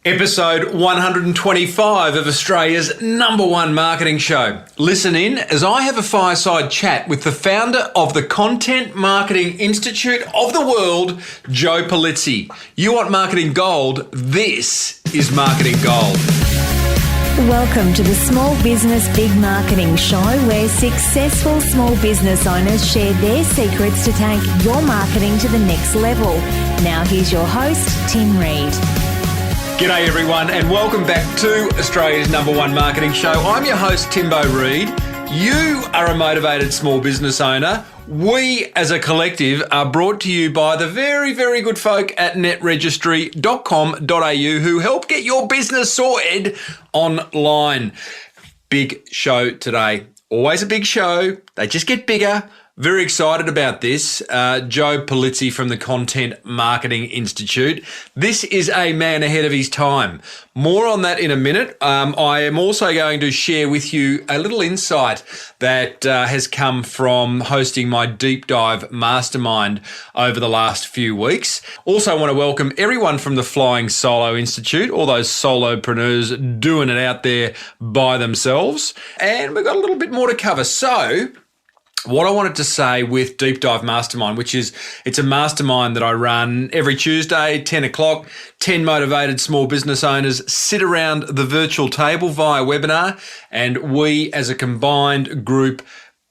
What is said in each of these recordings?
Episode 125 of Australia's #1 marketing show. Listen in as I have a fireside chat with the founder of the Content Marketing Institute of the World, Joe Pulizzi. You want marketing gold? This is marketing gold. Welcome to the Small Business Big Marketing Show, where successful small business owners share their secrets to take your marketing to the next level. Now here's your host, Tim Reid. G'day everyone and welcome back to Australia's #1 marketing show. I'm your host, Timbo Reid. You are a motivated small business owner. We as a collective are brought to you by the very, very good folk at netregistry.com.au who help get your business sorted online. Big show today. Always a big show. They just get bigger. Very excited about this. Joe Pulizzi from the Content Marketing Institute. This is a man ahead of his time. More on that in a minute. I am also going to share with you a little insight that has come from hosting my Deep Dive Mastermind over the last few weeks. Also want to welcome everyone from the Flying Solo Institute, all those solopreneurs doing it out there by themselves. And we've got a little bit more to cover. So, what I wanted to say with Deep Dive Mastermind, it's a mastermind that I run every Tuesday, 10 o'clock, 10 motivated small business owners sit around the virtual table via webinar, and we as a combined group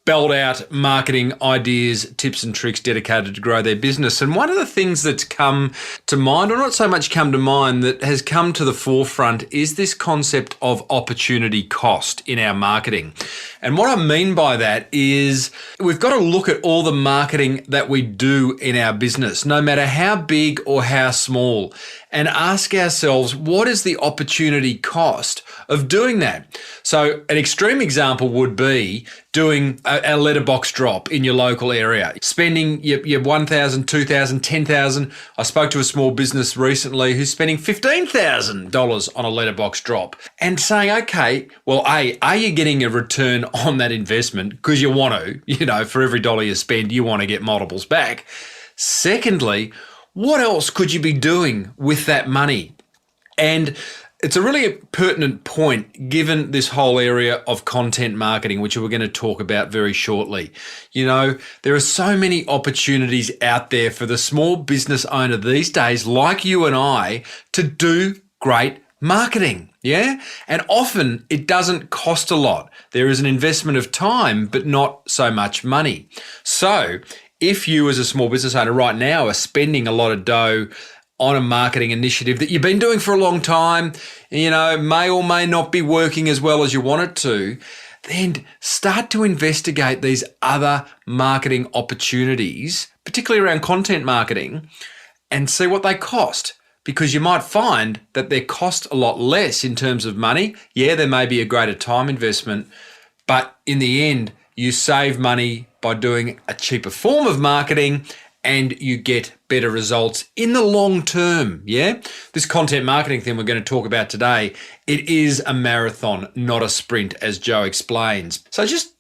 belt out marketing ideas, tips and tricks dedicated to grow their business. And one of the things that's come to mind, or not so much come to mind, that has come to the forefront is this concept of opportunity cost in our marketing. And what I mean by that is we've got to look at all the marketing that we do in our business, no matter how big or how small, and ask ourselves, what is the opportunity cost of doing that? So an extreme example would be doing a letterbox drop in your local area, spending your $1,000, $2,000, $10,000. I spoke to a small business recently who's spending $15,000 on a letterbox drop and saying, okay, well, A, are you getting a return on that investment? Because you want to, for every dollar you spend, you want to get multiples back. Secondly, what else could you be doing with that money? And it's a really pertinent point given this whole area of content marketing, which we're going to talk about very shortly. There are so many opportunities out there for the small business owner these days, like you and I, to do great marketing. Yeah. And often it doesn't cost a lot. There is an investment of time, but not so much money. So if you as a small business owner right now are spending a lot of dough on a marketing initiative that you've been doing for a long time, may or may not be working as well as you want it to, then start to investigate these other marketing opportunities, particularly around content marketing, and see what they cost. Because you might find that they cost a lot less in terms of money. Yeah, there may be a greater time investment, but in the end, you save money by doing a cheaper form of marketing and you get better results in the long term, yeah? This content marketing thing we're going to talk about today, it is a marathon, not a sprint, as Joe explains. So I just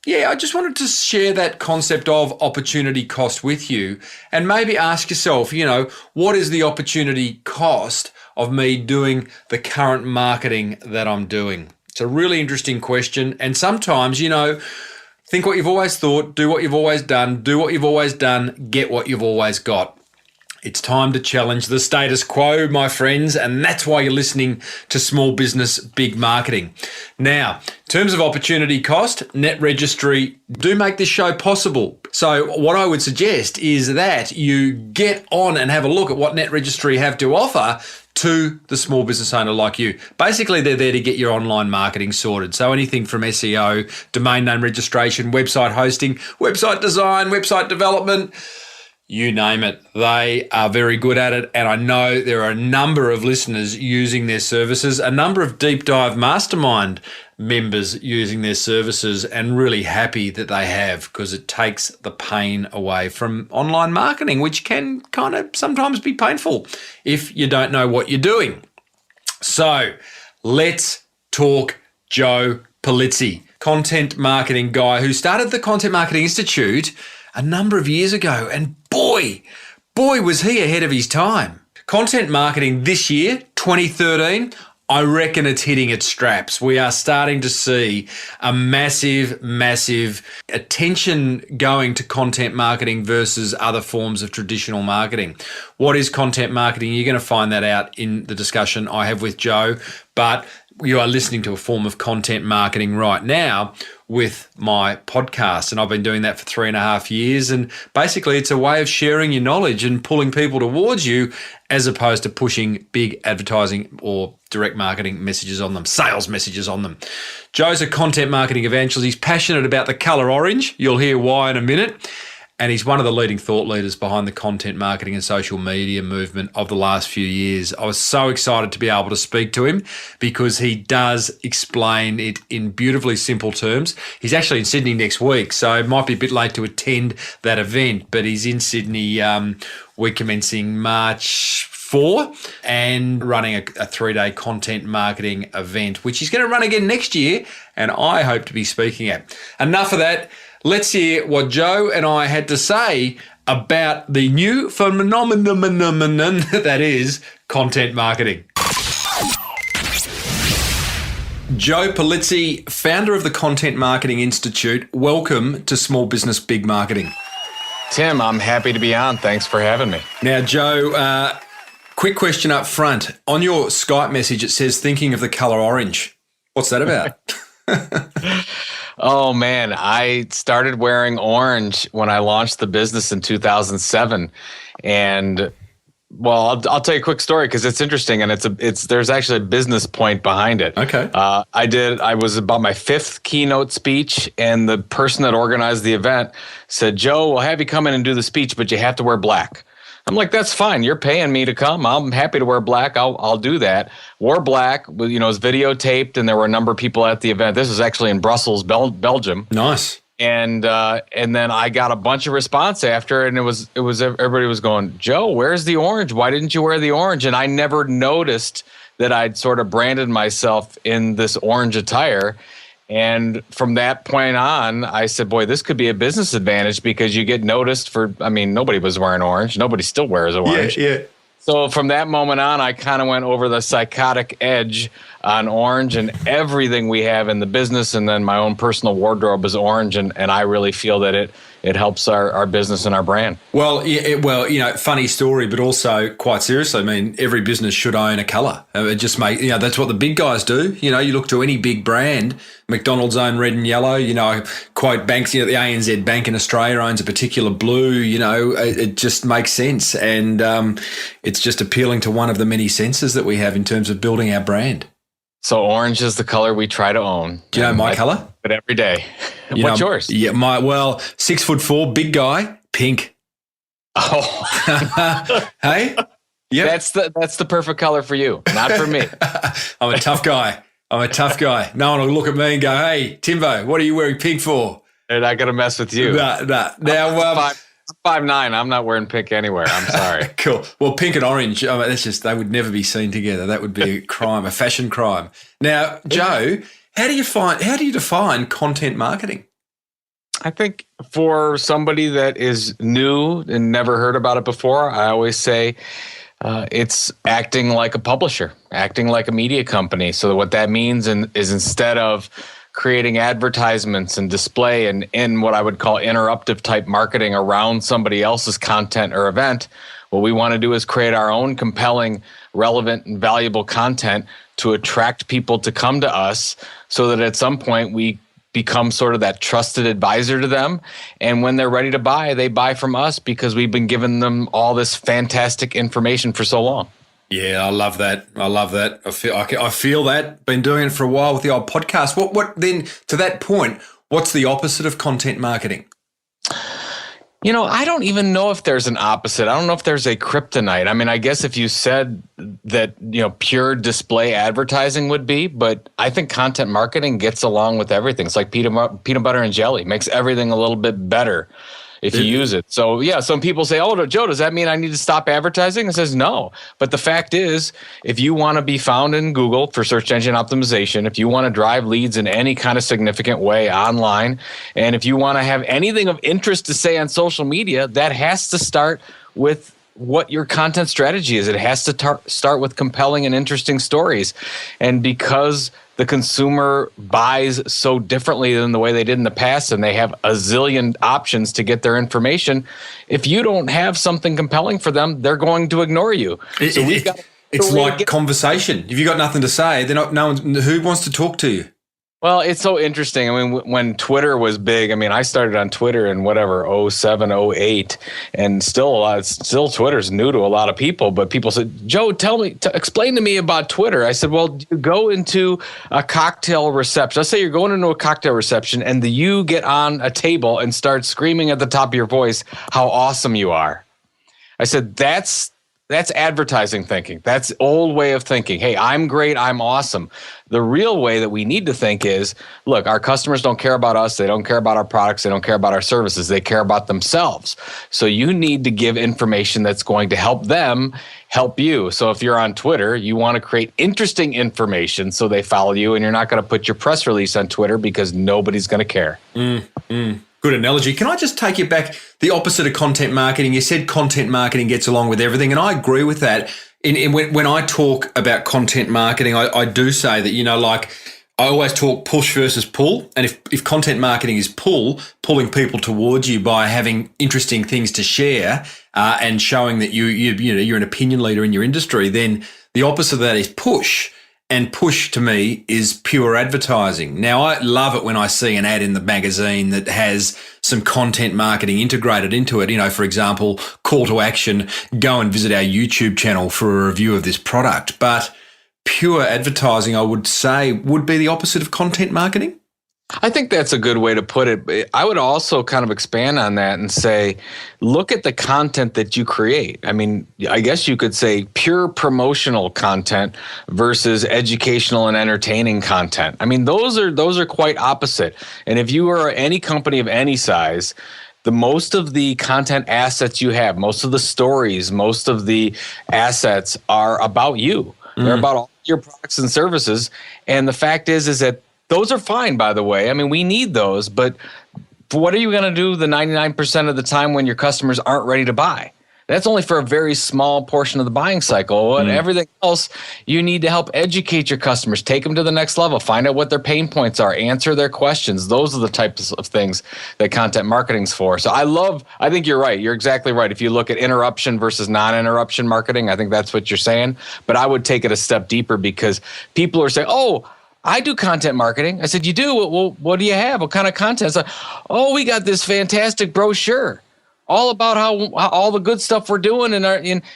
wanted to share that concept of opportunity cost with you and maybe ask yourself, what is the opportunity cost of me doing the current marketing that I'm doing? It's a really interesting question. And sometimes, think what you've always thought, do what you've always done, do what you've always done, get what you've always got. It's time to challenge the status quo, my friends, and that's why you're listening to Small Business Big Marketing. Now, in terms of opportunity cost, Net Registry do make this show possible. So what I would suggest is that you get on and have a look at what Net Registry have to offer to the small business owner like you. Basically, they're there to get your online marketing sorted. So anything from SEO, domain name registration, website hosting, website design, website development, you name it. They are very good at it. And I know there are a number of listeners using their services, a number of Deep Dive Mastermind members using their services, and really happy that they have, because it takes the pain away from online marketing, which can kind of sometimes be painful if you don't know what you're doing. So let's talk Joe Pulizzi, content marketing guy who started the Content Marketing Institute a number of years ago. And boy, was he ahead of his time. content marketing this year, 2013, I reckon it's hitting its straps. We are starting to see a massive attention going to content marketing versus other forms of traditional marketing. What is content marketing? You're going to find that out in the discussion I have with Joe, but you are listening to a form of content marketing right now with my podcast. And I've been doing that for 3.5 years. And basically it's a way of sharing your knowledge and pulling people towards you as opposed to pushing big advertising or direct marketing messages on them, sales messages on them. Joe's a content marketing evangelist. He's passionate about the color orange. You'll hear why in a minute. And he's one of the leading thought leaders behind the content marketing and social media movement of the last few years. I was so excited to be able to speak to him because he does explain it in beautifully simple terms. He's actually in Sydney next week, so it might be a bit late to attend that event, but he's in Sydney week commencing March 4 and running a 3-day content marketing event, which he's going to run again next year, and I hope to be speaking at. Enough of that. Let's hear what Joe and I had to say about the new phenomenon that is content marketing. Joe Pulizzi, founder of the Content Marketing Institute. Welcome to Small Business Big Marketing. Tim, I'm happy to be on. Thanks for having me. Now, Joe, quick question up front. On your Skype message, it says thinking of the color orange. What's that about? Oh, man, I started wearing orange when I launched the business in 2007. And, well, I'll tell you a quick story because it's interesting and there's actually a business point behind it. Okay. I was about my 5th keynote speech, and the person that organized the event said, Joe, we'll have you come in and do the speech, but you have to wear black. I'm like, that's fine. You're paying me to come. I'm happy to wear black. I'll do that. Wore black. It was videotaped, and there were a number of people at the event. This was actually in Brussels, Belgium. Nice. And then I got a bunch of response after, and it was everybody was going, Joe, where's the orange? Why didn't you wear the orange? And I never noticed that I'd sort of branded myself in this orange attire. And from that point on, I said, boy, this could be a business advantage because you get noticed nobody was wearing orange. Nobody still wears orange. Yeah. So from that moment on, I kind of went over the psychotic edge on orange, and everything we have in the business and then my own personal wardrobe is orange. And I really feel that it helps our business and our brand. Well, funny story, but also quite seriously, I mean, every business should own a colour. It just that's what the big guys do. You look to any big brand, McDonald's own red and yellow, quote banks, the ANZ Bank in Australia owns a particular blue, it just makes sense. And it's just appealing to one of the many senses that we have in terms of building our brand. So orange is the color we try to own. Do you know my colour? But every day. What's yours? Yeah, 6'4", big guy, pink. Oh, hey, yeah, that's the perfect color for you, not for me. I'm a tough guy. No one will look at me and go, "Hey, Timbo, what are you wearing pink for?" And I got to mess with you. Nah. Now, I'm 5'9". I'm not wearing pink anywhere. I'm sorry. Cool. Well, pink and orange, they would never be seen together. That would be a crime, a fashion crime. Now, Joe, how do you define content marketing? I think for somebody that is new and never heard about it before, I always say it's acting like a publisher, acting like a media company. So what that means is instead of creating advertisements and display and in what I would call interruptive type marketing around somebody else's content or event, what we want to do is create our own compelling, relevant, and valuable content to attract people to come to us so that at some point we become sort of that trusted advisor to them. And when they're ready to buy, they buy from us because we've been giving them all this fantastic information for so long. Yeah, I love that. I feel that. Been doing it for a while with the old podcast. What then, to that point, what's the opposite of content marketing? I don't even know if there's an opposite. I don't know if there's a kryptonite. I mean, I guess if you said that, pure display advertising would be, but I think content marketing gets along with everything. It's like peanut butter and jelly, makes everything a little bit better if you use it. So yeah, some people say, oh, Joe, does that mean I need to stop advertising? It says no. But the fact is, if you want to be found in Google for search engine optimization, if you want to drive leads in any kind of significant way online, and if you want to have anything of interest to say on social media, that has to start with what your content strategy is. It has to start with compelling and interesting stories. And because the consumer buys so differently than the way they did in the past, and they have a zillion options to get their information, if you don't have something compelling for them, they're going to ignore you. It's like conversation. If you got nothing to say, who wants to talk to you? Well, it's so interesting. I mean, when Twitter was big, I mean, I started on Twitter in 07, 08, and still Twitter's new to a lot of people. But people said, Joe, explain to me about Twitter. I said, well, you go into a cocktail reception. Let's say you're going into a cocktail reception and you get on a table and start screaming at the top of your voice how awesome you are. I said, that's advertising thinking. That's old way of thinking. Hey, I'm great. I'm awesome. The real way that we need to think is, look, our customers don't care about us. They don't care about our products. They don't care about our services. They care about themselves. So you need to give information that's going to help them help you. So if you're on Twitter, you want to create interesting information so they follow you, and you're not going to put your press release on Twitter because nobody's going to care. Good analogy. Can I just take you back the opposite of content marketing? You said content marketing gets along with everything, and I agree with that. When I talk about content marketing, I do say that, like I always talk push versus pull. And if content marketing is pulling people towards you by having interesting things to share and showing that you're an opinion leader in your industry, then the opposite of that is push. And push to me is pure advertising. Now, I love it when I see an ad in the magazine that has some content marketing integrated into it. For example, call to action, go and visit our YouTube channel for a review of this product. But pure advertising, I would say, would be the opposite of content marketing. I think that's a good way to put it. I would also kind of expand on that and say, look at the content that you create. I mean, I guess you could say pure promotional content versus educational and entertaining content. I mean, those are quite opposite. And if you are any company of any size, the most of the content assets you have, most of the stories, most of the assets are about you. They're about all your products and services. And the fact is that those are fine, by the way. I mean, we need those, but what are you going to do the 99% of the time when your customers aren't ready to buy? That's only for a very small portion of the buying cycle. And everything else, you need to help educate your customers, take them to the next level, find out what their pain points are, answer their questions. Those are the types of things that content marketing's for. So I think you're right. You're exactly right. If you look at interruption versus non-interruption marketing, I think that's what you're saying. But I would take it a step deeper, because people are saying, oh, I do content marketing. I said, you do? Well, what do you have? What kind of content? It's like, oh, we got this fantastic brochure all about how all the good stuff we're doing. And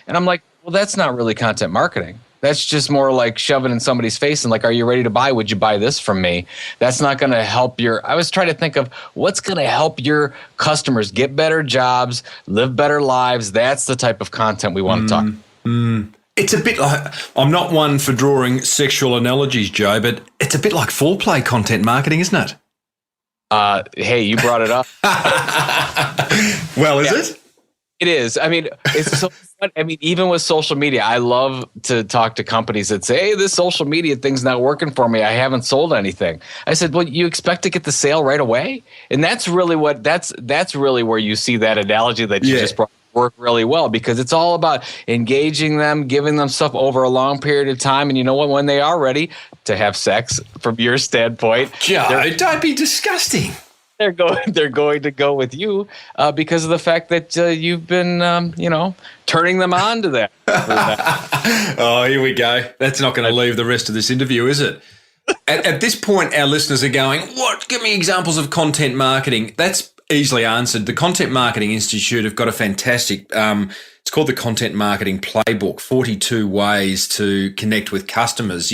I'm like, well, that's not really content marketing. That's just more like shoving in somebody's face and like, are you ready to buy? Would you buy this from me? That's not going to help I was trying to think of what's going to help your customers get better jobs, live better lives. That's the type of content we want to talk. It's a bit like, I'm not one for drawing sexual analogies, Joe, but it's a bit like foreplay content marketing, isn't it? Hey, you brought it up. Well, is it? It is. I mean, it's so fun. I mean, even with social media, I love to talk to companies that say, hey, this social media thing's not working for me. I haven't sold anything. I said, well, you expect to get the sale right away? And that's really that's really where you see that analogy that you just brought work really well, because it's all about engaging them, giving them stuff over a long period of time. And you know what? When they are ready to have sex, from your standpoint, Joe, don't be disgusting. They're going to go with you because of the fact that you've been, turning them on to that. Oh, here we go. That's not going to leave the rest of this interview, is it? At this point, our listeners are going, what? Give me examples of content marketing. That's easily answered. The Content Marketing Institute have got a fantastic, it's called the Content Marketing Playbook, 42 ways to connect with customers,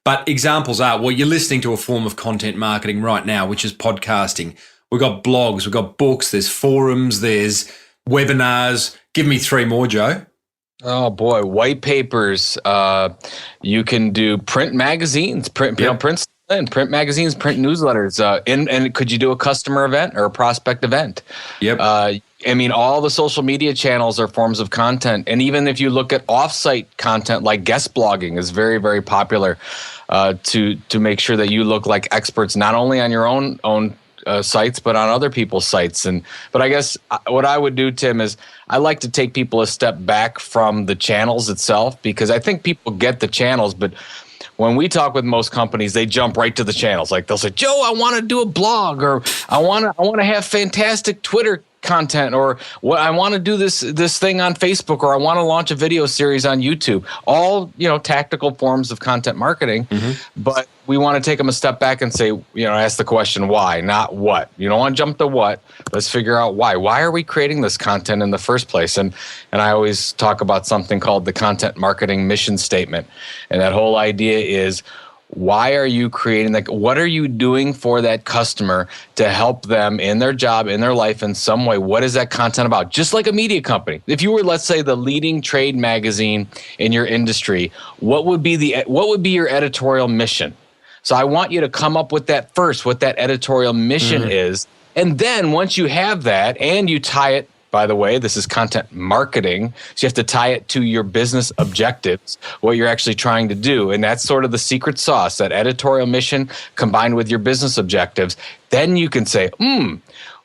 But examples are, well, you're listening to a form of content marketing right now, which is podcasting. We've got blogs, we've got books, there's forums, there's webinars. Give me three more, Joe. Oh boy, white papers. You can do print magazines, print magazines, print newsletters. And could you do a customer event or a prospect event? Yep. All the social media channels are forms of content. And even if you look at offsite content, like guest blogging is very, very popular to make sure that you look like experts, not only on your own sites, but on other people's sites. But I guess what I would do, Tim, is I like to take people a step back from the channels itself, because I think people get the channels, but when we talk with most companies, they jump right to the channels. Like they'll say, Joe, I want to do a blog, or I want to have fantastic Twitter content, or what I want to do this thing on Facebook, or I want to launch a video series on YouTube. All, tactical forms of content marketing. But we want to take them a step back and say, ask the question why, not what. You don't want to jump to what. Let's figure out why. Why are we creating this content in the first place? And I always talk about something called the content marketing mission statement. And that whole idea is, why are you creating what are you doing for that customer to help them in their job, in their life in some way? What is that content about? Just like a media company. If you were, let's say, the leading trade magazine in your industry, what would be your editorial mission? So I want you to come up with that first, what that editorial mission is. And then once you have that and you tie it, by the way, this is content marketing, so you have to tie it to your business objectives, what you're actually trying to do. And that's sort of the secret sauce, that editorial mission combined with your business objectives. Then you can say,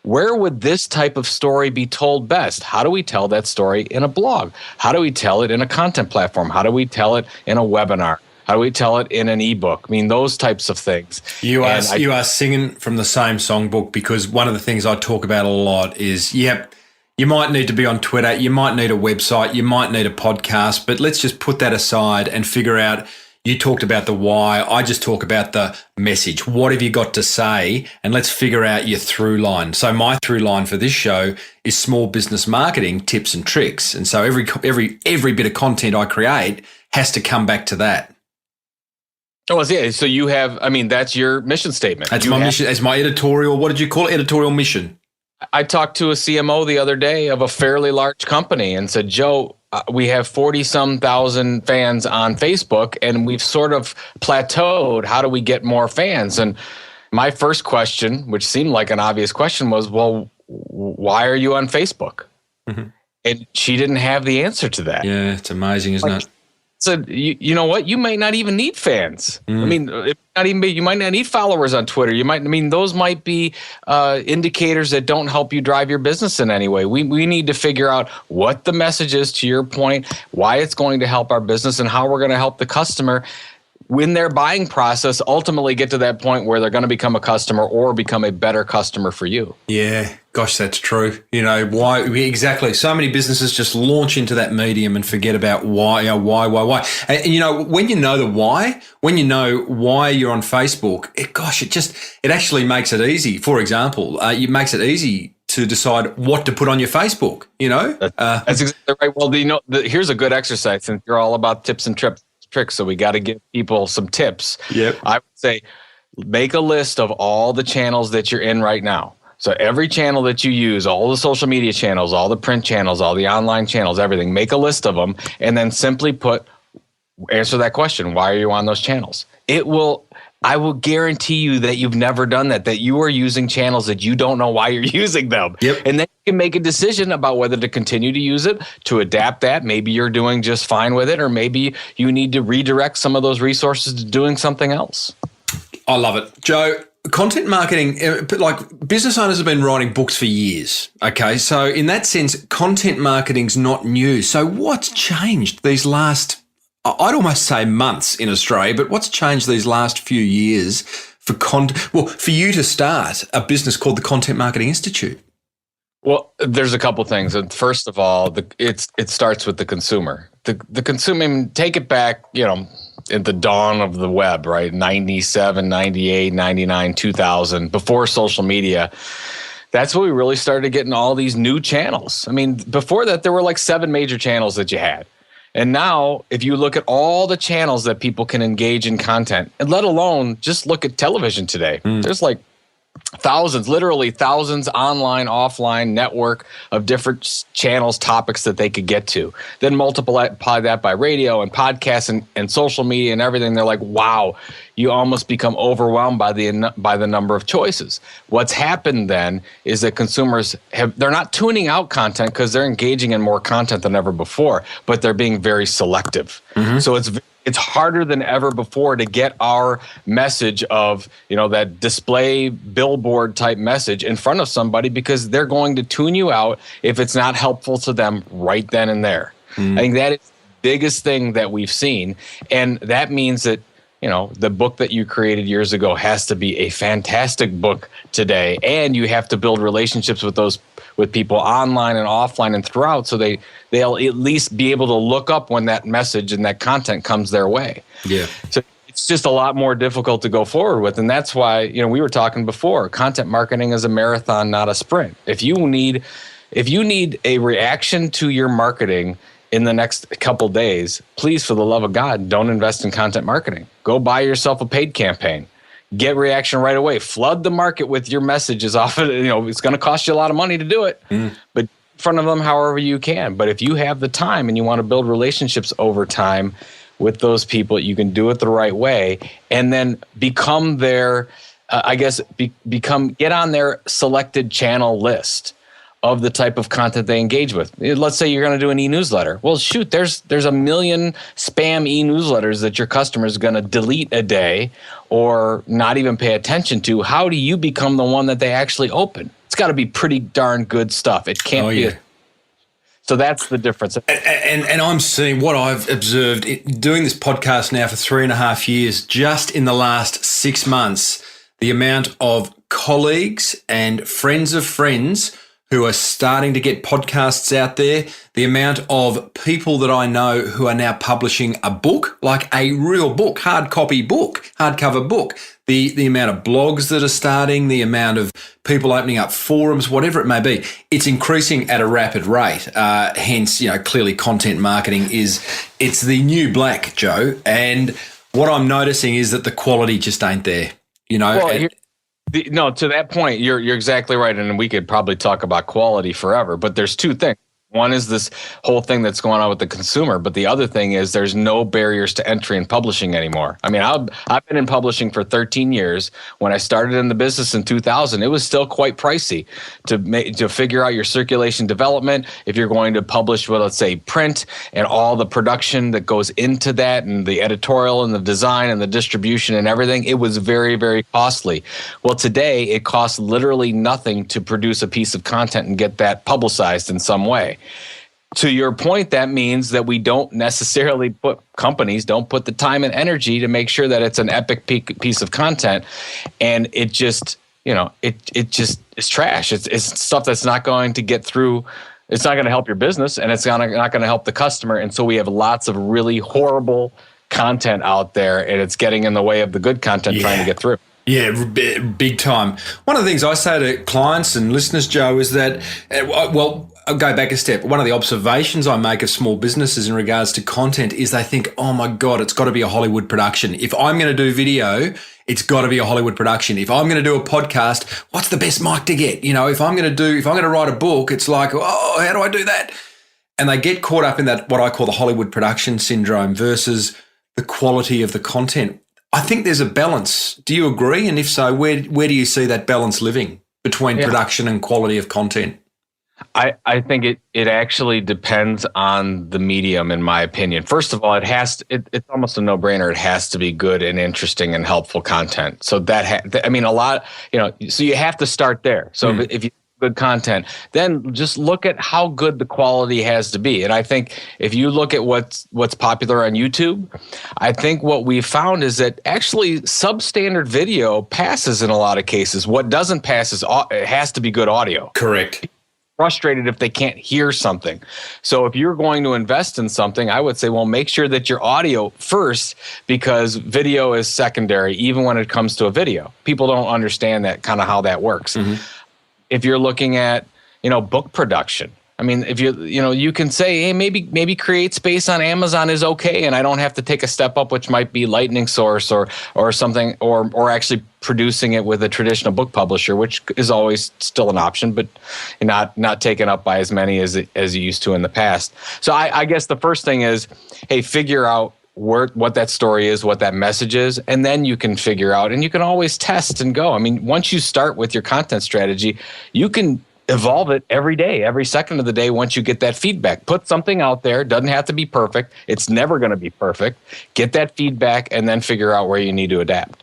where would this type of story be told best? How do we tell that story in a blog? How do we tell it in a content platform? How do we tell it in a webinar? How do we tell it in an ebook? I mean, those types of things. You are singing from the same songbook, because one of the things I talk about a lot is, you might need to be on Twitter, you might need a website, you might need a podcast, but let's just put that aside and figure out, you talked about the why, I just talk about the message. What have you got to say? And let's figure out your through line. So my through line for this show is small business marketing tips and tricks. And so every bit of content I create has to come back to that. Oh, yeah. So you have, that's your mission statement. That's my mission. That's my editorial. What did you call it? Editorial mission. I talked to a CMO the other day of a fairly large company and said, Joe, we have 40-some thousand fans on Facebook, and we've sort of plateaued. How do we get more fans? And my first question, which seemed like an obvious question, was, well, why are you on Facebook? And she didn't have the answer to that. Yeah, it's amazing, isn't it? So you know what? You might not even need fans. I mean, you might not need followers on Twitter. Those might be indicators that don't help you drive your business in any way. We need to figure out what the message is, to your point, why it's going to help our business, and how we're going to help the customer in their buying process ultimately get to that point where they're going to become a customer or become a better customer for you. Yeah, gosh, that's true. Why exactly? So many businesses just launch into that medium and forget about why. And when you know the why, when you know why you're on Facebook, it actually makes it easy. For example, it makes it easy to decide what to put on your Facebook. That's exactly right. Well, here's a good exercise, since you're all about tips and tricks. So we got to give people some tips. Yep. I would say, make a list of all the channels that you're in right now. So every channel that you use, all the social media channels, all the print channels, all the online channels, everything, make a list of them, and then simply answer that question. Why are you on those channels? I will guarantee you that you've never done that you are using channels that you don't know why you're using them. Yep. And then you can make a decision about whether to continue to use it, to adapt that. Maybe you're doing just fine with it, or maybe you need to redirect some of those resources to doing something else. I love it. Joe, content marketing, like business owners have been writing books for years. Okay. So in that sense, content marketing's not new. So what's changed these last, I'd almost say months in Australia, but what's changed these last few years for you to start a business called the Content Marketing Institute? Well, there's a couple things. And first of all, it starts with the consumer. The consumer, take it back, at the dawn of the web, right? 97, 98, 99, 2000, before social media. That's when we really started getting all these new channels. Before that, there were like 7 major channels that you had. And now, if you look at all the channels that people can engage in content, and let alone just look at television today, there's like thousands, literally thousands, online, offline network of different channels, topics that they could get to. Then multiply that by radio and podcasts and social media and everything. They're like, wow, you almost become overwhelmed by the number of choices. What's happened then is that consumers they're not tuning out content because they're engaging in more content than ever before, but they're being very selective. So it's very it's harder than ever before to get our message of, that display billboard type message in front of somebody, because they're going to tune you out if it's not helpful to them right then and there. I think that is the biggest thing that we've seen. And that means that, the book that you created years ago has to be a fantastic book today. And you have to build relationships with people online and offline and throughout, so they'll at least be able to look up when that message and that content comes their way. Yeah. So it's just a lot more difficult to go forward with. And that's why, we were talking before, content marketing is a marathon, not a sprint. If you need a reaction to your marketing in the next couple days, please, for the love of God, don't invest in content marketing. Go buy yourself a paid campaign. Get reaction right away. Flood the market with your messages off of it. It's going to cost you a lot of money to do it, but in front of them however you can. But if you have the time and you want to build relationships over time with those people, you can do it the right way, and then become their, get on their selected channel list of the type of content they engage with. Let's say you're going to do an e-newsletter. Well, shoot, there's a million spam e-newsletters that your customer is going to delete a day or not even pay attention to. How do you become the one that they actually open? It's got to be pretty darn good stuff. It can't be. So that's the difference. And I'm seeing what I've observed doing this podcast now for 3.5 years, just in the last 6 months, the amount of colleagues and friends of friends who are starting to get podcasts out there, the amount of people that I know who are now publishing a book, like a real book, hardcover book, the amount of blogs that are starting, the amount of people opening up forums, whatever it may be, it's increasing at a rapid rate. Hence, clearly content marketing it's the new black, Joe. And what I'm noticing is that the quality just ain't there, No, to that point, you're exactly right. And we could probably talk about quality forever, but there's two things. One is this whole thing that's going on with the consumer, but the other thing is there's no barriers to entry in publishing anymore. I mean, I've been in publishing for 13 years. When I started in the business in 2000, it was still quite pricey to figure out your circulation development. If you're going to publish, let's say print and all the production that goes into that and the editorial and the design and the distribution and everything, it was very, very costly. Well, today it costs literally nothing to produce a piece of content and get that publicized in some way. To your point, that means that we don't necessarily companies don't put the time and energy to make sure that it's an epic piece of content. And it just, it just is trash. It's stuff that's not going to get through. It's not going to help your business, and it's not going to help the customer. And so we have lots of really horrible content out there, and it's getting in the way of the good content trying to get through. Yeah, big time. One of the things I say to clients and listeners, Joe, is that, I'll go back a step. One of the observations I make of small businesses in regards to content is they think, oh my God, it's got to be a Hollywood production. If I'm going to do video, it's got to be a Hollywood production. If I'm going to do a podcast, what's the best mic to get? If I'm going to write a book, it's like, oh, how do I do that? And they get caught up in that, what I call the Hollywood production syndrome versus the quality of the content. I think there's a balance. Do you agree? And if so, where do you see that balance living between production and quality of content? I think it actually depends on the medium, in my opinion. First of all, it's almost a no-brainer. It has to be good and interesting and helpful content. So so you have to start there. So if you good content, then just look at how good the quality has to be. And I think if you look at what's popular on YouTube, I think what we found is that actually substandard video passes in a lot of cases. What doesn't pass is it has to be good audio. Correct. Frustrated if they can't hear something. So if you're going to invest in something, I would say, well, make sure that your audio first, because video is secondary, even when it comes to a video. People don't understand that kind of how that works. Mm-hmm. If you're looking at, book production, I mean, if you can say, hey, maybe Create Space on Amazon is okay, and I don't have to take a step up, which might be Lightning Source or something, or actually producing it with a traditional book publisher, which is always still an option, but not taken up by as many as you used to in the past. So I guess the first thing is, hey, figure out what that story is, what that message is, and then you can figure out, and you can always test and go. I mean, once you start with your content strategy, you can evolve it every day, every second of the day. Once you get that feedback, put something out there. Doesn't have to be perfect. It's never going to be perfect. Get that feedback and then figure out where you need to adapt.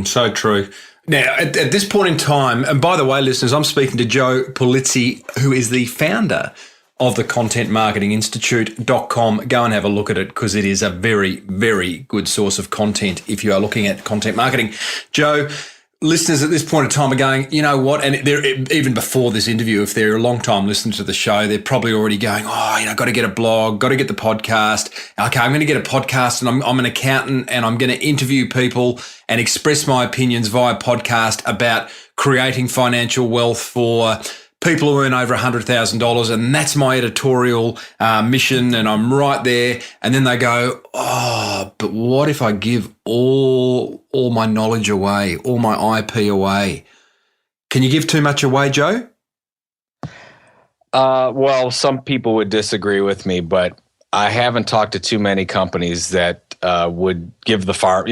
So true. Now, at this point in time, and by the way, listeners, I'm speaking to Joe Pulizzi, who is the founder of the contentmarketinginstitute.com. Go and have a look at it because it is a very, very good source of content if you are looking at content marketing. Joe, listeners at this point in time are going, you know what? And they're, even before this interview, if they're a long time listener to the show, they're probably already going, got to get a blog, got to get the podcast. Okay, I'm going to get a podcast and I'm an accountant and I'm going to interview people and express my opinions via podcast about creating financial wealth for people who earn over $100,000, and that's my editorial mission, and I'm right there. And then they go, but what if I give all my knowledge away, all my IP away? Can you give too much away, Joe? Well, some people would disagree with me, but I haven't talked to too many companies that would give the far,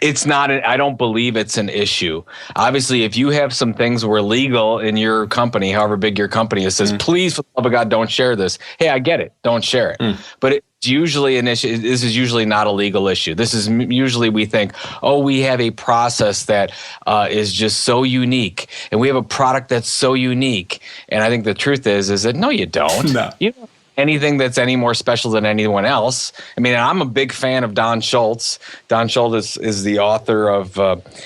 it's not, I don't believe it's an issue. Obviously, if you have some things where legal in your company, however big your company is, says, please, for the love of God, don't share this. Hey, I get it. Don't share it. But it's usually an issue. This is usually not a legal issue. This is usually we think, we have a process that is just so unique, and we have a product that's so unique. And I think the truth is that no, you don't. No. You don't. Anything that's any more special than anyone else. I mean, I'm a big fan of Don Schultz. Don Schultz is the author of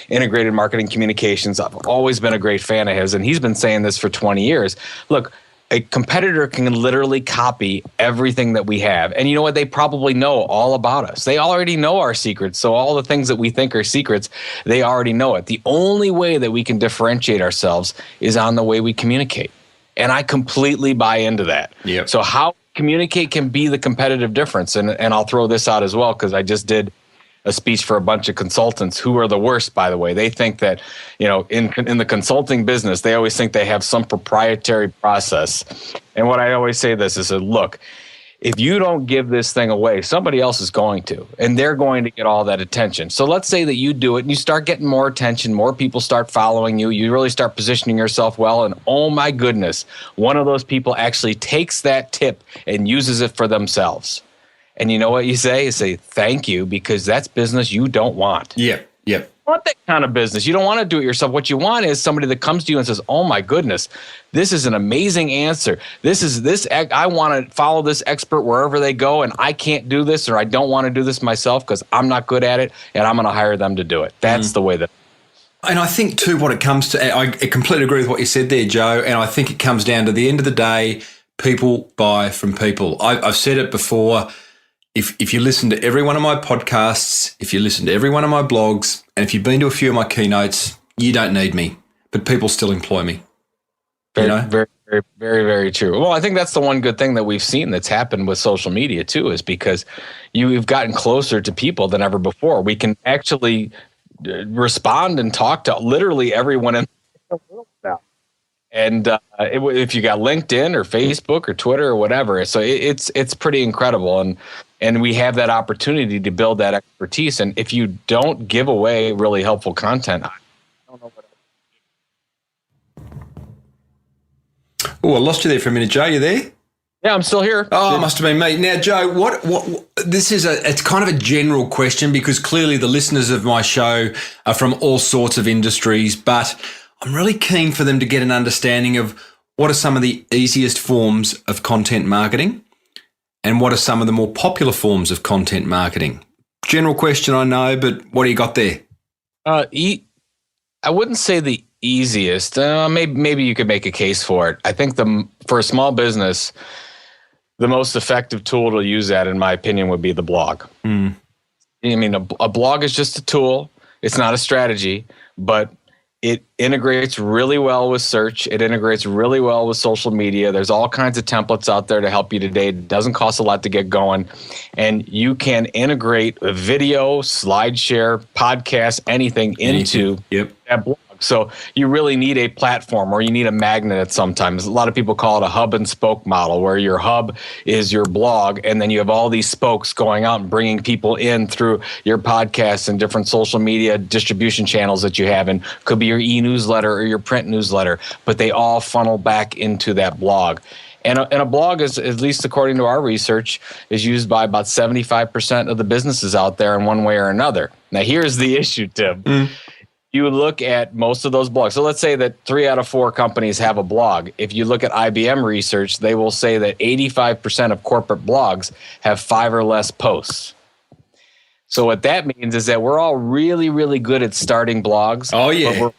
Integrated Marketing Communications. I've always been a great fan of his, and he's been saying this for 20 years. Look, a competitor can literally copy everything that we have. And you know what? They probably know all about us. They already know our secrets. So all the things that we think are secrets, they already know it. The only way that we can differentiate ourselves is on the way we communicate. And I completely buy into that. Yep. So how we communicate can be the competitive difference. And I'll throw this out as well, because I just did a speech for a bunch of consultants who are the worst, by the way. They think that, in the consulting business, they always think they have some proprietary process. And what I always say this is, look, if you don't give this thing away, somebody else is going to, and they're going to get all that attention. So let's say that you do it and you start getting more attention, more people start following you, you really start positioning yourself well, and oh my goodness, one of those people actually takes that tip and uses it for themselves. And you know what you say? You say, thank you, because that's business you don't want. Yep. You want that kind of business. You don't want to do it yourself. What you want is somebody that comes to you and says, oh my goodness, this is an amazing answer. I want to follow this expert wherever they go, and I can't do this, or I don't want to do this myself because I'm not good at it, and I'm going to hire them to do it. That's the way that. And I think too, what it comes to, I completely agree with what you said there, Joe. And I think it comes down to the end of the day, people buy from people. I've said it before. If you listen to every one of my podcasts, if you listen to every one of my blogs, and if you've been to a few of my keynotes, you don't need me, but people still employ me. Very, very, very, very, very true. Well, I think that's the one good thing that we've seen that's happened with social media too, is because you've gotten closer to people than ever before. We can actually respond and talk to literally everyone in the world now. And if you got LinkedIn or Facebook or Twitter or whatever, so it's pretty incredible. And we have that opportunity to build that expertise. And if you don't give away really helpful content, I don't know what. Oh, I lost you there for a minute, Joe. You there? Yeah, I'm still here. Oh, it must have been me. Now, Joe, what this is it's kind of a general question, because clearly the listeners of my show are from all sorts of industries, but I'm really keen for them to get an understanding of what are some of the easiest forms of content marketing and what are some of the more popular forms of content marketing. General question, I know, but what do you got there? I wouldn't say the easiest. Maybe you could make a case for it. I think for a small business, the most effective tool to use that, in my opinion, would be the blog. I mean, a blog is just a tool. It's not a strategy, but it integrates really well with search. It integrates really well with social media. There's all kinds of templates out there to help you today. It doesn't cost a lot to get going. And you can integrate a video, slide share, podcast, anything into that blog. So you really need a platform, or you need a magnet sometimes. A lot of people call it a hub and spoke model, where your hub is your blog, and then you have all these spokes going out and bringing people in through your podcasts and different social media distribution channels that you have. And could be your e-newsletter or your print newsletter, but they all funnel back into that blog. And a blog is, at least according to our research, is used by about 75% of the businesses out there in one way or another. Now, here's the issue, Tim. You look at most of those blogs. So let's say that 3 out of 4 companies have a blog. If you look at IBM research, they will say that 85% of corporate blogs have 5 or less posts. So what that means is that we're all really, really good at starting blogs. Oh, yeah.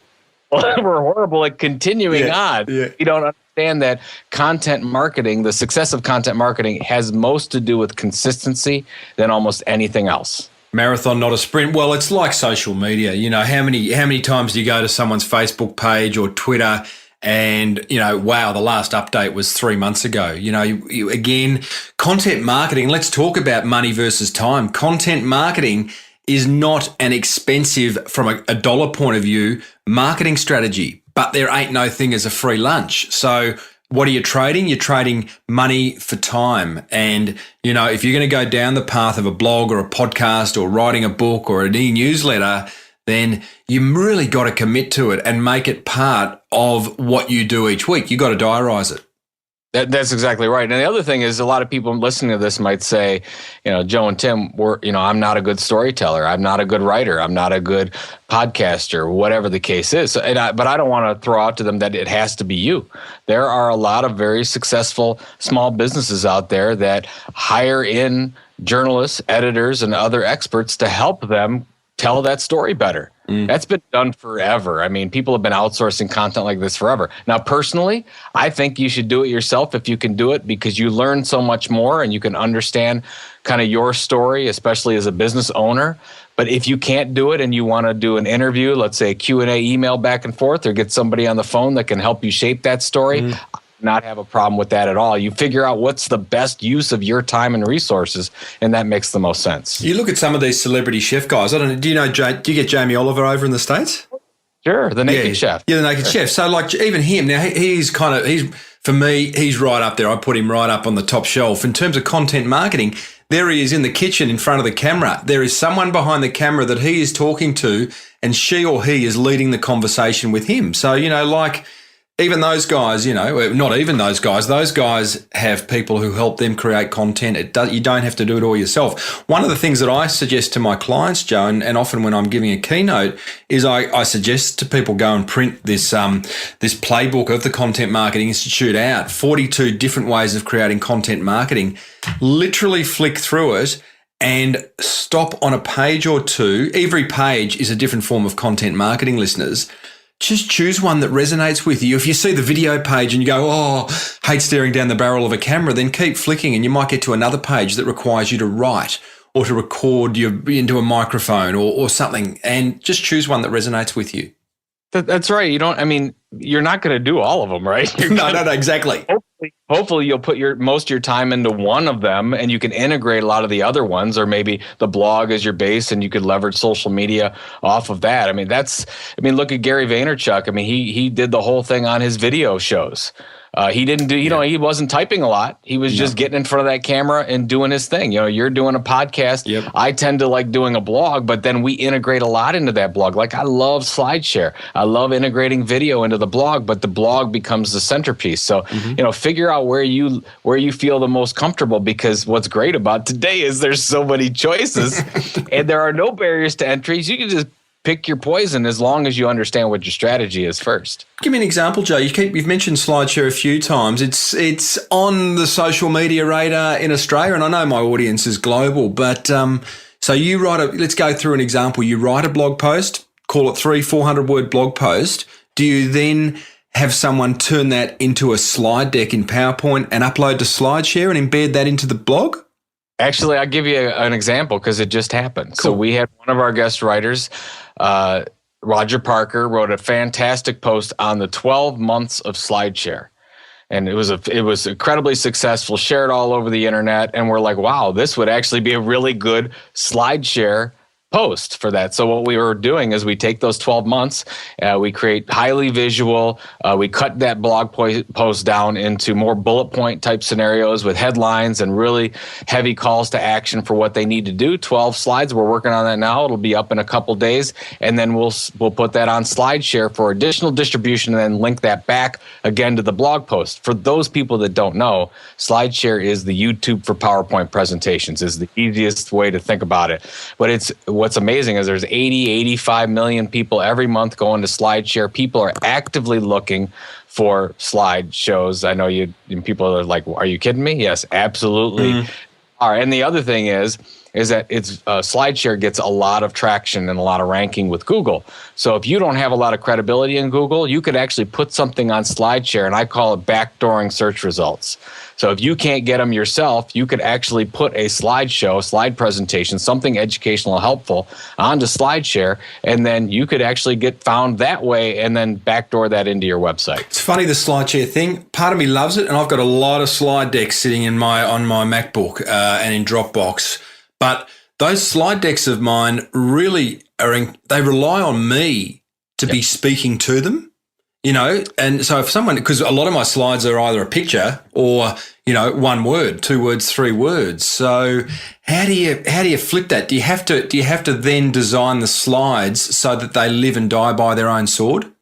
But we're horrible at continuing on. Yeah. You don't understand that content marketing, the success of content marketing, has most to do with consistency than almost anything else. Marathon, not a sprint. Well, it's like social media. You know, how many times do you go to someone's Facebook page or Twitter and, you know, wow, the last update was 3 months ago. You know, again, content marketing, let's talk about money versus time. Content marketing is not an expensive, from a dollar point of view, marketing strategy, but there ain't no thing as a free lunch. So what are you trading? You're trading money for time. And, you know, if you're going to go down the path of a blog or a podcast or writing a book or an e-newsletter, then you really got to commit to it and make it part of what you do each week. You got to diarize it. That's exactly right. And the other thing is, a lot of people listening to this might say, you know, Joe and Tim, I'm not a good storyteller. I'm not a good writer. I'm not a good podcaster, whatever the case is. But I don't want to throw out to them that it has to be you. There are a lot of very successful small businesses out there that hire in journalists, editors, and other experts to help them tell that story better. That's been done forever. I mean, people have been outsourcing content like this forever. Now, personally, I think you should do it yourself if you can do it, because you learn so much more and you can understand kind of your story, especially as a business owner. But if you can't do it and you want to do an interview, let's say a Q&A email back and forth, or get somebody on the phone that can help you shape that story, not have a problem with that at all. You figure out what's the best use of your time and resources, and that makes the most sense. You look at some of these celebrity chef guys. I don't know. Do you get Jamie Oliver over in the States? Sure, the Naked Chef. Yeah, the Naked Chef. So, like, even him now, he's for me, he's right up there. I put him right up on the top shelf in terms of content marketing. There he is in the kitchen in front of the camera. There is someone behind the camera that he is talking to, and she or he is leading the conversation with him. So, you know, like, even those guys, you know, not even those guys have people who help them create content. You don't have to do it all yourself. One of the things that I suggest to my clients, Joe, and often when I'm giving a keynote, is I suggest to people go and print this playbook of the Content Marketing Institute out, 42 different ways of creating content marketing. Literally flick through it and stop on a page or two. Every page is a different form of content marketing, listeners. Just choose one that resonates with you. If you see the video page and you go, oh, hate staring down the barrel of a camera, then keep flicking and you might get to another page that requires you to write or to record into a microphone or something, and just choose one that resonates with you. That's right. You're not going to do all of them, right? No, exactly. Hopefully you'll put most of your time into one of them, and you can integrate a lot of the other ones, or maybe the blog is your base and you could leverage social media off of that. Look at Gary Vaynerchuk. He did the whole thing on his video shows. He didn't do, he wasn't typing a lot. He was just getting in front of that camera and doing his thing. You're doing a podcast. Yep. I tend to like doing a blog, but then we integrate a lot into that blog. Like, I love SlideShare. I love integrating video into the blog, but the blog becomes the centerpiece. So, figure out where you feel the most comfortable, because what's great about today is there's so many choices and there are no barriers to entries. You can just pick your poison as long as you understand what your strategy is first. Give me an example, Joe. You've mentioned SlideShare a few times. It's on the social media radar in Australia, and I know my audience is global, but so you let's go through an example. You write a blog post, call it 300-400 word blog post. Do you then have someone turn that into a slide deck in PowerPoint and upload to SlideShare and embed that into the blog? Actually, I'll give you an example because it just happened. Cool. So we had one of our guest writers, Roger Parker, wrote a fantastic post on the 12 months of SlideShare. And it was incredibly successful, shared all over the internet. And we're like, wow, this would actually be a really good SlideShare post for that. So what we were doing is we take those 12 months, we create highly visual, we cut that blog post down into more bullet point type scenarios with headlines and really heavy calls to action for what they need to do. 12 slides. We're working on that now. It'll be up in a couple days, and then we'll put that on SlideShare for additional distribution, and then link that back again to the blog post. For those people that don't know, SlideShare is the YouTube for PowerPoint presentations, is the easiest way to think about it. But what's amazing is there's 85 million people every month going to SlideShare. People are actively looking for slideshows. I know people are like, are you kidding me? Yes, absolutely. All right. And the other thing is that SlideShare gets a lot of traction and a lot of ranking with Google. So if you don't have a lot of credibility in Google, you could actually put something on SlideShare, and I call it backdooring search results. So if you can't get them yourself, you could actually put a slideshow, slide presentation, something educational and helpful onto SlideShare, and then you could actually get found that way and then backdoor that into your website. It's funny, the SlideShare thing. Part of me loves it, and I've got a lot of slide decks sitting on my MacBook and in Dropbox. But those slide decks of mine really they rely on me to be speaking to them. And so if because a lot of my slides are either a picture or, one word, 2 words, 3 words. So how do you flip that? Do you have to then design the slides so that they live and die by their own sword?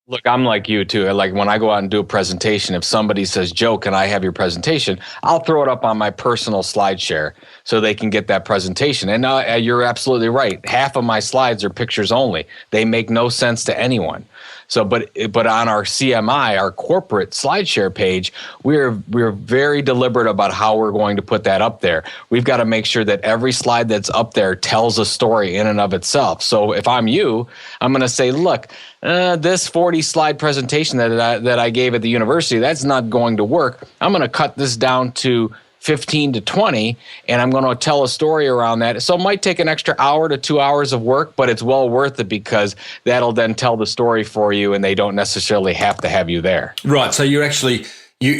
Look, I'm like you too. Like when I go out and do a presentation, if somebody says, Joe, can I have your presentation? I'll throw it up on my personal SlideShare so they can get that presentation. And you're absolutely right. Half of my slides are pictures only. They make no sense to anyone. So, but on our CMI, our corporate SlideShare page, we're very deliberate about how we're going to put that up there. We've got to make sure that every slide that's up there tells a story in and of itself. So if I'm you, I'm going to say, look, this 40 slide presentation that I gave at the university, that's not going to work. I'm going to cut this down to 15 to 20, and I'm going to tell a story around that. So it might take an extra hour to 2 hours of work, but it's well worth it because that'll then tell the story for you, and they don't necessarily have to have you there. Right. So you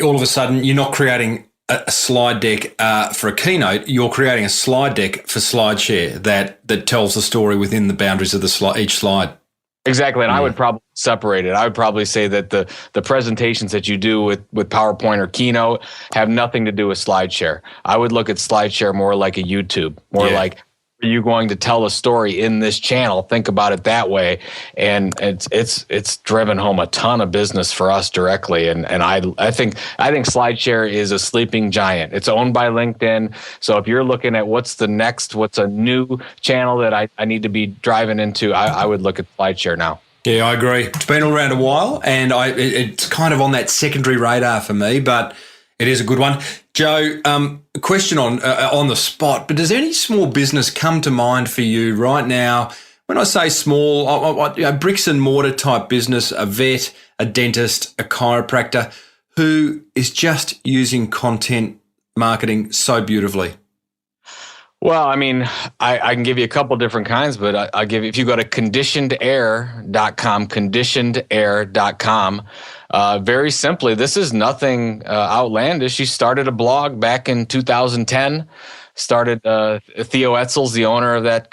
all of a sudden, you're not creating a slide deck for a keynote. You're creating a slide deck for SlideShare that tells the story within the boundaries of each slide. Exactly. And I would probably separate it. I would probably say that the presentations that you do with PowerPoint or Keynote have nothing to do with SlideShare. I would look at SlideShare more like a YouTube, like, are you going to tell a story in this channel? Think about it that way. And it's driven home a ton of business for us directly. And I think SlideShare is a sleeping giant. It's owned by LinkedIn. So if you're looking at what's a new channel that I need to be driving into, I would look at SlideShare now. Yeah, I agree. It's been around a while, and it's kind of on that secondary radar for me, but it is a good one. Joe, a question on the spot, but does any small business come to mind for you right now? When I say small, bricks and mortar type business, a vet, a dentist, a chiropractor, who is just using content marketing so beautifully? Well, I mean, I can give you a couple different kinds, but I'll give you, if you go to conditionedair.com, very simply, this is nothing outlandish. She started a blog back in 2010. Theo Etzel's the owner of that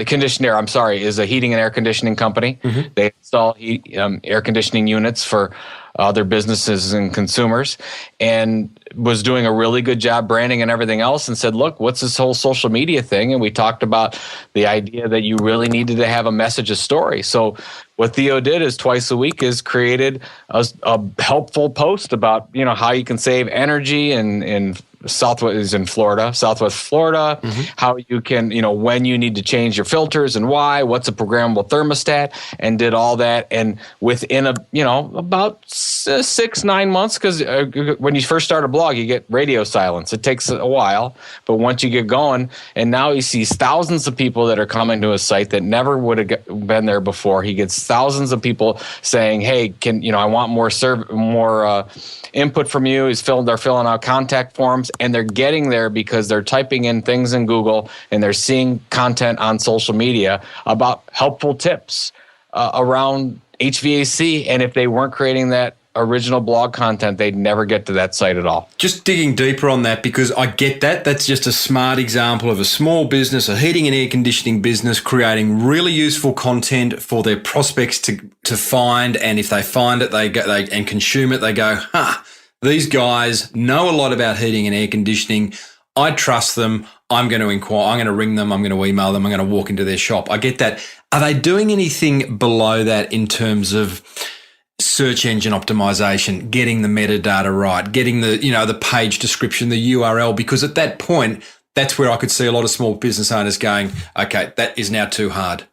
Conditioned Air, is a heating and air conditioning company. Mm-hmm. They install air conditioning units for other businesses and consumers, and was doing a really good job branding and everything else, and said, look, what's this whole social media thing? And we talked about the idea that you really needed to have a message, a story. So what Theo did is twice a week is created a helpful post about, how you can save energy in Southwest Florida, mm-hmm. How you can, when you need to change your filters and why, what's a programmable thermostat, and did all that. And within about 6-9 months, because when you first start a blog, you get radio silence. It takes a while, but once you get going, and now he sees thousands of people that are coming to his site that never would have been there before. He gets thousands of people saying, hey, I want more input from you. They're filling out contact forms, and they're getting there because they're typing in things in Google and they're seeing content on social media about helpful tips around HVAC. And if they weren't creating that original blog content, they'd never get to that site at all. Just digging deeper on that, because I get that. That's just a smart example of a small business, a heating and air conditioning business, creating really useful content for their prospects to find. And if they find it, they and consume it, they go, these guys know a lot about heating and air conditioning. I trust them. I'm going to inquire. I'm going to ring them. I'm going to email them. I'm going to walk into their shop. I get that. Are they doing anything below that in terms of search engine optimization, getting the metadata right, getting the page description, the URL? Because at that point, that's where I could see a lot of small business owners going, okay, that is now too hard.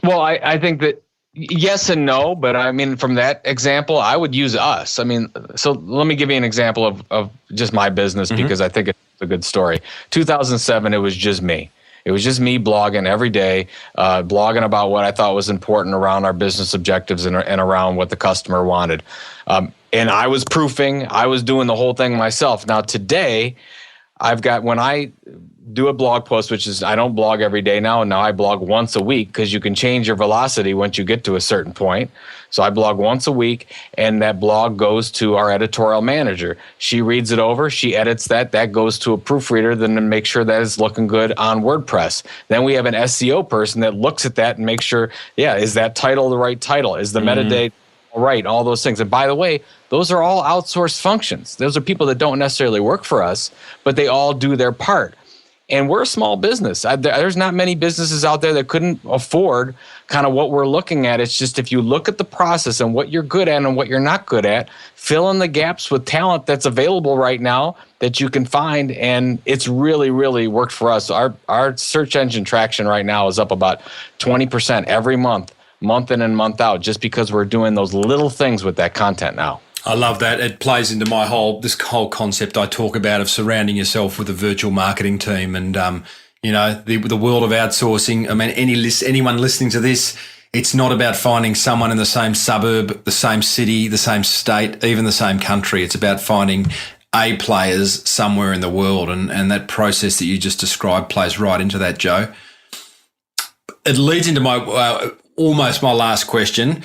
Well, I think that yes and no, but I mean, from that example, I would use us. I mean, so let me give you an example of just my business, because I think it's a good story. 2007, it was just me. It was just me blogging every day, blogging about what I thought was important around our business objectives and around what the customer wanted. And I was proofing, I was doing the whole thing myself. Now today, when I do a blog post, which is, I don't blog every day now, and now I blog once a week, because you can change your velocity once you get to a certain point. So I blog once a week, and that blog goes to our editorial manager. She reads it over, she edits that goes to a proofreader, then to make sure that it's looking good on WordPress. Then we have an SEO person that looks at that and makes sure, is that title the right title? Is the metadata right? All those things. And by the way, those are all outsourced functions. Those are people that don't necessarily work for us, but they all do their part. And we're a small business. There's not many businesses out there that couldn't afford kind of what we're looking at. It's just, if you look at the process and what you're good at and what you're not good at, fill in the gaps with talent that's available right now that you can find. And it's really, really worked for us. Our search engine traction right now is up about 20% every month in and month out, just because we're doing those little things with that content now. I love that. It plays into this whole concept I talk about of surrounding yourself with a virtual marketing team. And, the world of outsourcing. I mean, anyone listening to this, it's not about finding someone in the same suburb, the same city, the same state, even the same country. It's about finding A players somewhere in the world. And that process that you just described plays right into that, Joe. It leads into my almost my last question.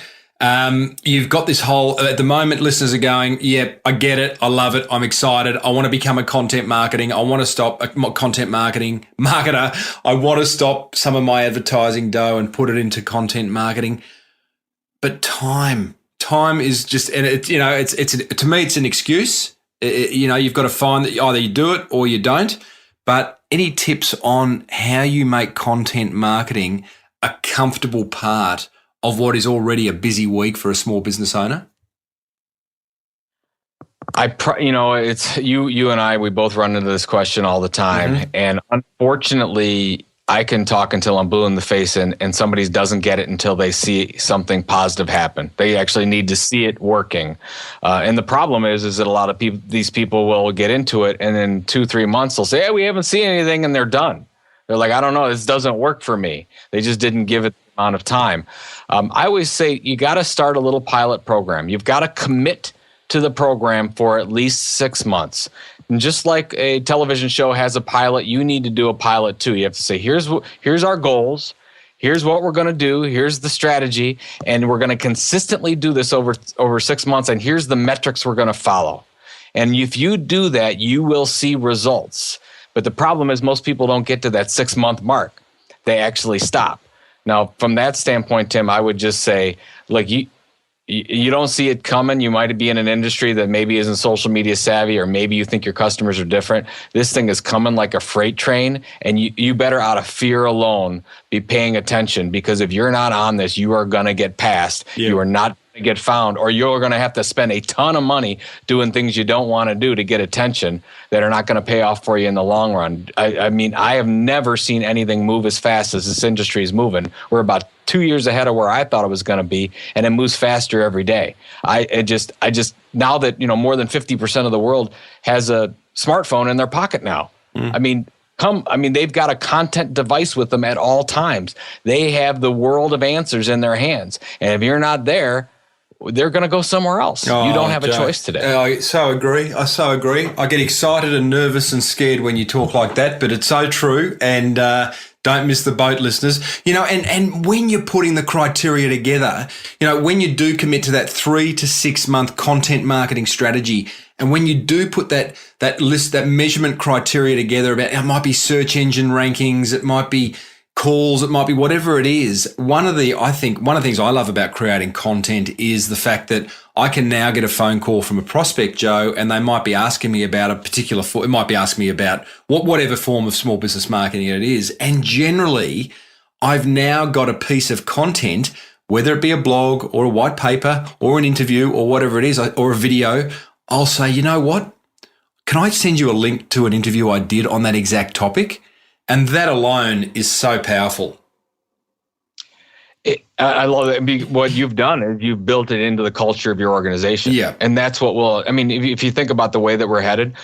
You've got this whole, at the moment, listeners are going, I get it. I love it. I'm excited. I want to become a content marketing. I want to stop a content marketing marketer. I want to stop some of my advertising dough and put it into content marketing. But time is just, and it's to me, it's an excuse. You've got to find that either you do it or you don't. But any tips on how you make content marketing a comfortable part of what is already a busy week for a small business owner? It's you and I, we both run into this question all the time. And unfortunately, I can talk until I'm blue in the face, and somebody doesn't get it until they see something positive happen. They actually need to see it working. And the problem is that a lot of these people will get into it, and in 2-3 months they'll say, hey, we haven't seen anything, and they're done. They're like, I don't know, this doesn't work for me. They just didn't give it the amount of time. I always say you got to start a little pilot program. You've got to commit to the program for at least 6 months. And just like a television show has a pilot, you need to do a pilot too. You have to say, here's our goals. Here's what we're going to do. Here's the strategy. And we're going to consistently do this over 6 months. And here's the metrics we're going to follow. And if you do that, you will see results. But the problem is most people don't get to that 6-month mark. They actually stop. Now, from that standpoint, Tim, I would just say, like, you don't see it coming. You might be in an industry that maybe isn't social media savvy, or maybe you think your customers are different. This thing is coming like a freight train, and you better, out of fear alone, be paying attention, because if you're not on this, you are going to get passed. Yeah. You are not to get found, or you're going to have to spend a ton of money doing things you don't want to do to get attention that are not going to pay off for you in the long run. I mean, I have never seen anything move as fast as this industry is moving. We're about 2 years ahead of where I thought it was going to be, and it moves faster every day. I just now that, more than 50% of the world has a smartphone in their pocket now. I mean, they've got a content device with them at all times. They have the world of answers in their hands. And if you're not there, they're going to go somewhere else. You don't have a choice today. I so agree. I get excited and nervous and scared when you talk like that, but it's so true. And Don't miss the boat, listeners. And when you're putting the criteria together, when you do commit to that 3 to 6 month content marketing strategy, and when you do put that list, that measurement criteria together about, it might be search engine rankings, it might be calls, it might be whatever it is. One of the things I love about creating content is the fact that I can now get a phone call from a prospect, Joe, and they might be asking me about a particular, it might be asking me about whatever form of small business marketing it is. And generally, I've now got a piece of content, whether it be a blog or a white paper or an interview or whatever it is, or a video. I'll say, you know what? Can I send you a link to an interview I did on that exact topic? And that alone is so powerful. I love it. What you've done is you've built it into the culture of your organization. Yeah. And that's what if you think about the way that we're headed,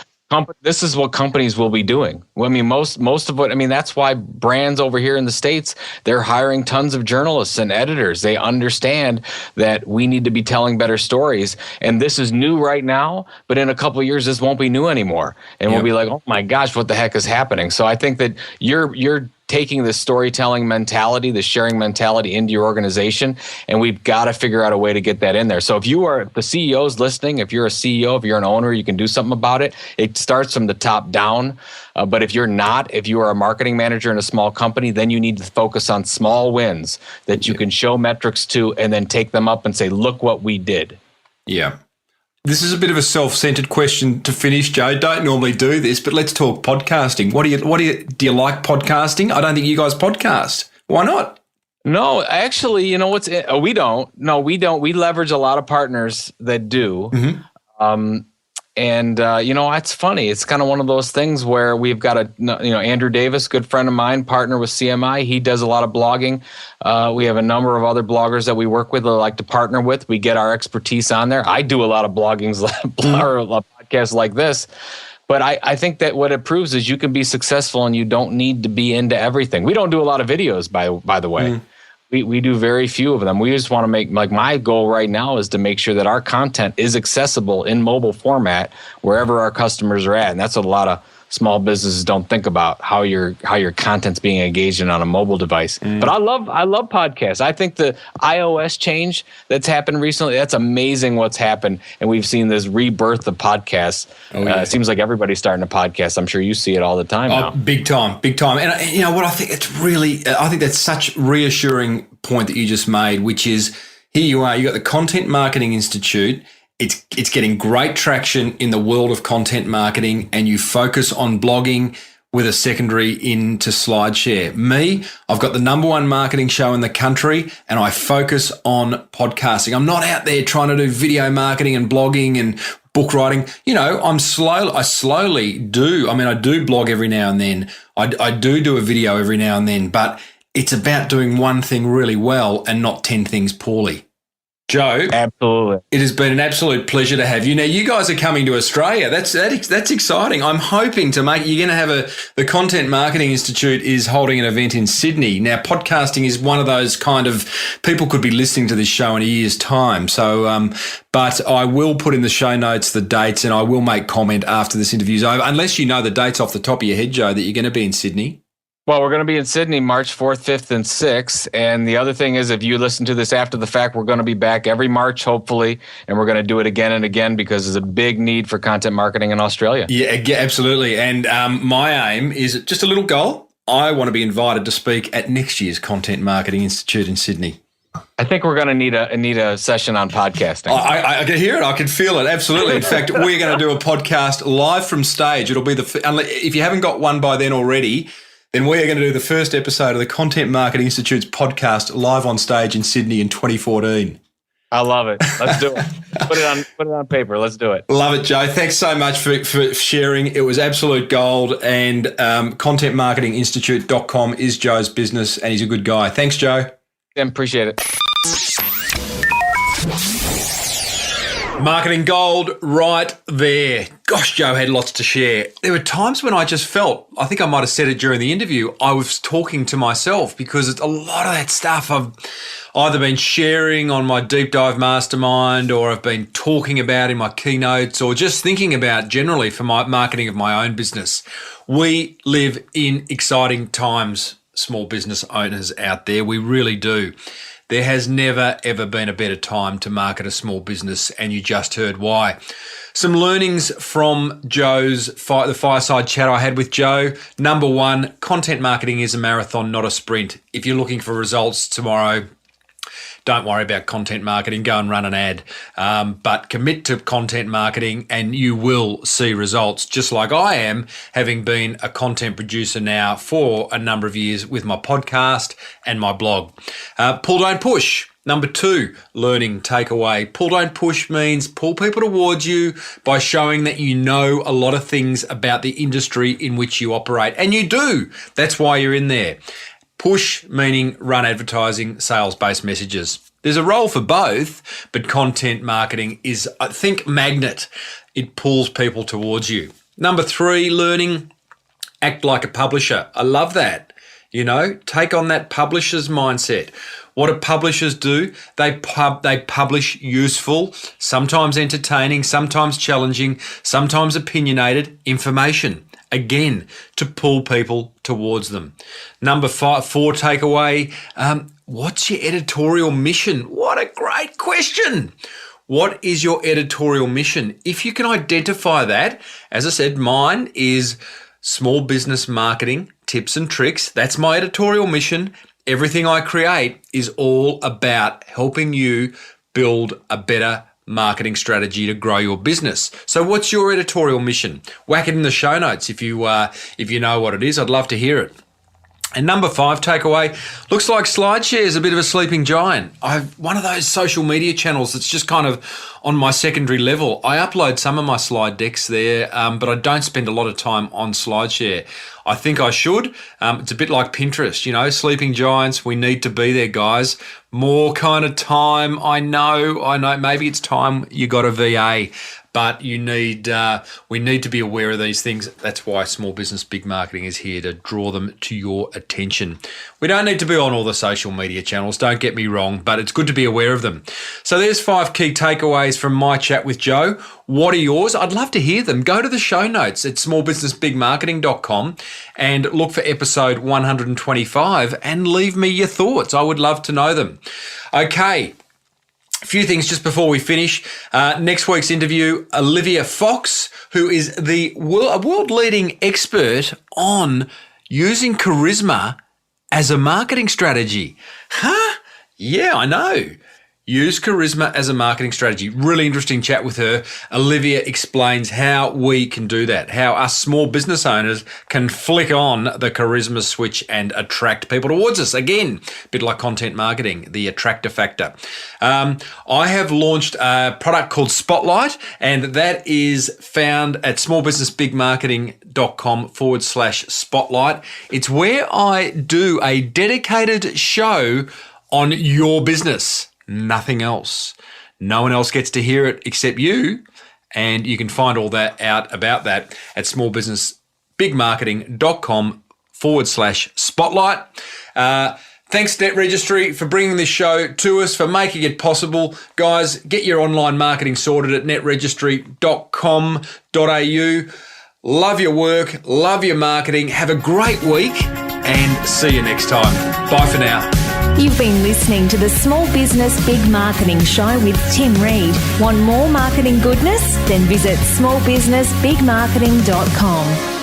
this is what companies will be doing. Well, most of what, that's why brands over here in the States, they're hiring tons of journalists and editors. They understand that we need to be telling better stories. And this is new right now, but in a couple of years, this won't be new anymore. And we'll be like, oh my gosh, what the heck is happening? So I think that you're taking the storytelling mentality, the sharing mentality into your organization, and we've got to figure out a way to get that in there. So if the CEO's listening, if you're a CEO, if you're an owner, you can do something about it. It starts from the top down. But if you are a marketing manager in a small company, then you need to focus on small wins that you can show metrics to and then take them up and say, look what we did. Yeah. This is a bit of a self-centered question to finish, Joe. Don't normally do this, but let's talk podcasting. Do you like podcasting? I don't think you guys podcast. Why not? No, actually, we don't. No, we don't. We leverage a lot of partners that do. Mm-hmm. It's funny. It's kind of one of those things where we've got Andrew Davis, good friend of mine, partner with CMI. He does a lot of blogging. We have a number of other bloggers that we work with that I like to partner with. We get our expertise on there. I do a lot of bloggings, or podcasts like this. But I think that what it proves is you can be successful and you don't need to be into everything. We don't do a lot of videos, by the way. We do very few of them. We just want to make, my goal right now is to make sure that our content is accessible in mobile format wherever our customers are at. And that's what a lot of small businesses don't think about, how your content's being engaged in on a mobile device. But I love podcasts. I think the iOS change that's happened recently, that's amazing what's happened. And we've seen this rebirth of podcasts. It seems like everybody's starting a podcast. I'm sure you see it all the time now. Big time. And you know what, I think I think that's such a reassuring point that you just made, which is here you are, you got the Content Marketing Institute. It's getting great traction in the world of content marketing, and you focus on blogging with a secondary into SlideShare. Me, I've got the #1 marketing show in the country, and I focus on podcasting. I'm not out there trying to do video marketing and blogging and book writing. I slowly do. I do blog every now and then. I do a video every now and then, but it's about doing one thing really well and not 10 things poorly. Joe, absolutely. It has been an absolute pleasure to have you. Now, you guys are coming to Australia. That's exciting. I'm hoping to you're going to have the Content Marketing Institute is holding an event in Sydney. Now, podcasting is one of those kind of, people could be listening to this show in a year's time. So, but I will put in the show notes the dates, and I will make comment after this interview is over, unless you know the dates off the top of your head, Joe, that you're going to be in Sydney. Well, we're going to be in Sydney March 4th, 5th, and 6th. And the other thing is, if you listen to this after the fact, we're going to be back every March, hopefully. And we're going to do it again and again because there's a big need for content marketing in Australia. Yeah, absolutely. And my aim is just a little goal. I want to be invited to speak at next year's Content Marketing Institute in Sydney. I think we're going to need a session on podcasting. I can hear it. I can feel it. Absolutely. In fact, we're going to do a podcast live from stage. It'll be if you haven't got one by then already, then we are going to do the first episode of the Content Marketing Institute's podcast live on stage in Sydney in 2014. I love it. Let's do it. Put it on paper. Let's do it. Love it, Joe. Thanks so much for sharing. It was absolute gold. And contentmarketinginstitute.com is Joe's business, and he's a good guy. Thanks, Joe. Appreciate it. Marketing gold right there. Gosh, Joe had lots to share. There were times when I just felt, I think I might have said it during the interview, I was talking to myself, because it's a lot of that stuff I've either been sharing on my Deep Dive Mastermind, or I've been talking about in my keynotes, or just thinking about generally for my marketing of my own business. We live in exciting times. small business owners out there. We really do. There has never, ever been a better time to market a small business, and you just heard why. Some learnings from the fireside chat I had with Joe. Number one, content marketing is a marathon, not a sprint. If you're looking for results tomorrow, don't worry about content marketing. Go and run an ad. But commit to content marketing and you will see results, just like I am, having been a content producer now for a number of years with my podcast and my blog. Pull, don't push. Number two, learning takeaway. Pull, don't push means pull people towards you by showing that you know a lot of things about the industry in which you operate. And you do. That's why you're in there. Push meaning run advertising, sales-based messages. There's a role for both, but content marketing is, I think, magnet. It pulls people towards you. Number three, learning, act like a publisher. I love that. Take on that publisher's mindset. What do publishers do? They publish useful, sometimes entertaining, sometimes challenging, sometimes opinionated information. Again, to pull people towards them. Number four takeaway, what's your editorial mission? What a great question. What is your editorial mission? If you can identify that, as I said, mine is small business marketing, tips and tricks. That's my editorial mission. Everything I create is all about helping you build a better marketing strategy to grow your business. So what's your editorial mission? Whack it in the show notes if you know what it is. I'd love to hear it. And number five takeaway, looks like SlideShare is a bit of a sleeping giant. I've one of those social media channels that's just kind of on my secondary level. I upload some of my slide decks there, but I don't spend a lot of time on SlideShare. I think I should. It's a bit like Pinterest, sleeping giants. We need to be there, guys. More kind of time. I know. Maybe it's time you got a VA. But we need to be aware of these things. That's why Small Business Big Marketing is here, to draw them to your attention. We don't need to be on all the social media channels, don't get me wrong, but it's good to be aware of them. So there's 5 key takeaways from my chat with Joe. What are yours? I'd love to hear them. Go to the show notes at smallbusinessbigmarketing.com and look for episode 125 and leave me your thoughts. I would love to know them. Okay. A few things just before we finish. Next week's interview, Olivia Fox, who is a world-leading expert on using charisma as a marketing strategy. Huh? Yeah, I know. Use charisma as a marketing strategy. Really interesting chat with her. Olivia explains how we can do that, how us small business owners can flick on the charisma switch and attract people towards us. Again, a bit like content marketing, the attractor factor. I have launched a product called Spotlight, and that is found at smallbusinessbigmarketing.com/spotlight. It's where I do a dedicated show on your business. Nothing else. No one else gets to hear it except you. And you can find all that out about that at smallbusinessbigmarketing.com/spotlight. Thanks, Net Registry, for bringing this show to us, for making it possible. Guys, get your online marketing sorted at netregistry.com.au. Love your work. Love your marketing. Have a great week and see you next time. Bye for now. You've been listening to the Small Business Big Marketing Show with Tim Reid. Want more marketing goodness? Then visit smallbusinessbigmarketing.com.